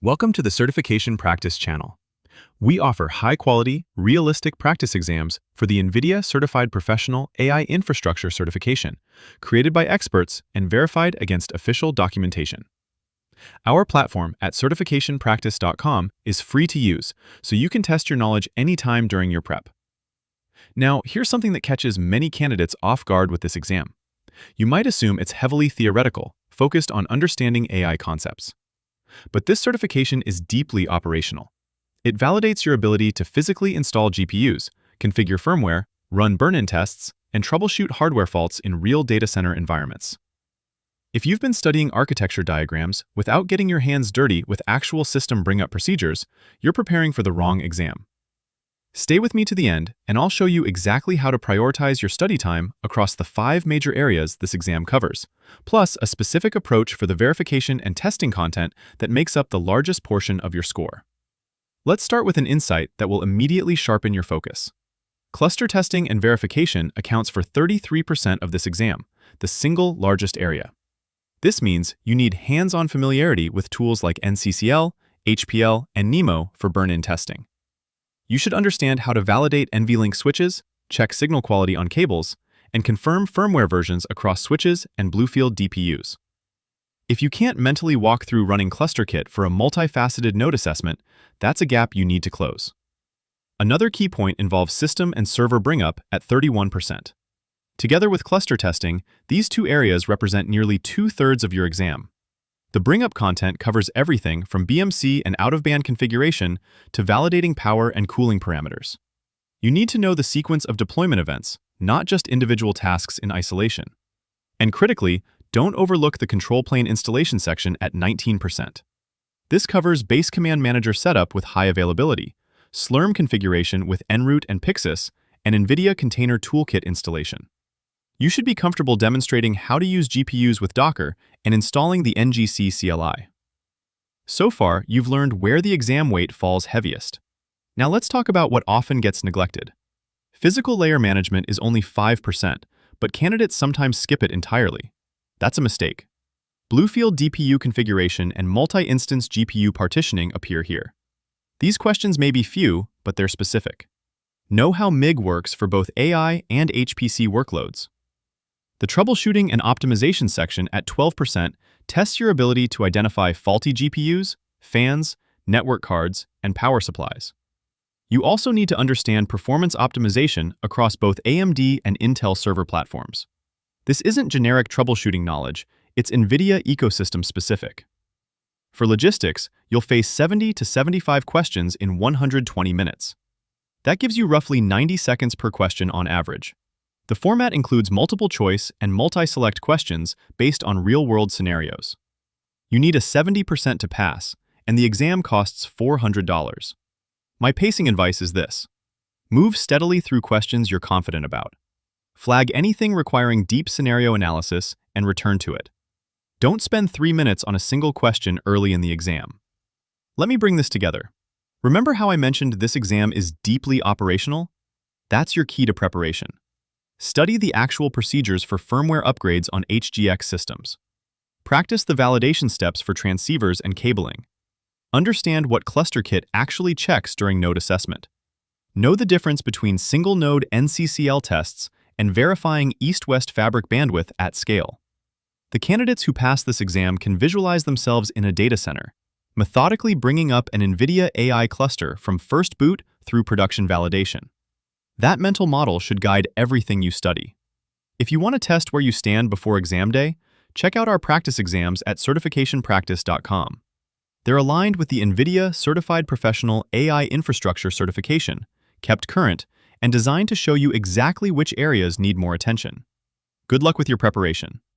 Welcome to the Certification Practice channel. We offer high-quality, realistic practice exams for the NVIDIA Certified Professional AI Infrastructure Certification, created by experts and verified against official documentation. Our platform at certificationpractice.com is free to use, so you can test your knowledge anytime during your prep. Now, here's something that catches many candidates off guard with this exam. You might assume it's heavily theoretical, focused on understanding AI concepts. But this certification is deeply operational. It validates your ability to physically install GPUs, configure firmware, run burn-in tests, and troubleshoot hardware faults in real data center environments. If you've been studying architecture diagrams without getting your hands dirty with actual system bring-up procedures, you're preparing for the wrong exam. Stay with me to the end, and I'll show you exactly how to prioritize your study time across the 5 major areas this exam covers, plus a specific approach for the verification and testing content that makes up the largest portion of your score. Let's start with an insight that will immediately sharpen your focus. Cluster testing and verification accounts for 33% of this exam, the single largest area. This means you need hands-on familiarity with tools like NCCL, HPL, and NeMo for burn-in testing. You should understand how to validate NVLink switches, check signal quality on cables, and confirm firmware versions across switches and BlueField DPUs. If you can't mentally walk through running ClusterKit for a multifaceted node assessment, that's a gap you need to close. Another key point involves system and server bring-up at 31%. Together with cluster testing, these 2 areas represent nearly 2/3 of your exam. The bring-up content covers everything from BMC and out-of-band configuration to validating power and cooling parameters. You need to know the sequence of deployment events, not just individual tasks in isolation. And critically, don't overlook the control plane installation section at 19%. This covers base command manager setup with high availability, SLURM configuration with nroot and Pixis, and NVIDIA container toolkit installation. You should be comfortable demonstrating how to use GPUs with Docker and installing the NCCL. So far, you've learned where the exam weight falls heaviest. Now let's talk about what often gets neglected. Physical layer management is only 5%, but candidates sometimes skip it entirely. That's a mistake. BlueField DPU configuration and multi-instance GPU partitioning appear here. These questions may be few, but they're specific. Know how MIG works for both AI and HPC workloads. The troubleshooting and optimization section at 12% tests your ability to identify faulty GPUs, fans, network cards, and power supplies. You also need to understand performance optimization across both AMD and Intel server platforms. This isn't generic troubleshooting knowledge, it's NVIDIA ecosystem specific. For logistics, you'll face 70 to 75 questions in 120 minutes. That gives you roughly 90 seconds per question on average. The format includes multiple choice and multi-select questions based on real-world scenarios. You need a 70% to pass, and the exam costs $400. My pacing advice is this: move steadily through questions you're confident about. Flag anything requiring deep scenario analysis and return to it. Don't spend 3 minutes on a single question early in the exam. Let me bring this together. Remember how I mentioned this exam is deeply operational? That's your key to preparation. Study the actual procedures for firmware upgrades on HGX systems. Practice the validation steps for transceivers and cabling. Understand what ClusterKit actually checks during node assessment. Know the difference between single-node NCCL tests and verifying east-west fabric bandwidth at scale. The candidates who pass this exam can visualize themselves in a data center, methodically bringing up an NVIDIA AI cluster from first boot through production validation. That mental model should guide everything you study. If you want to test where you stand before exam day, check out our practice exams at certificationpractice.com. They're aligned with the NVIDIA Certified Professional AI Infrastructure Certification, kept current, and designed to show you exactly which areas need more attention. Good luck with your preparation.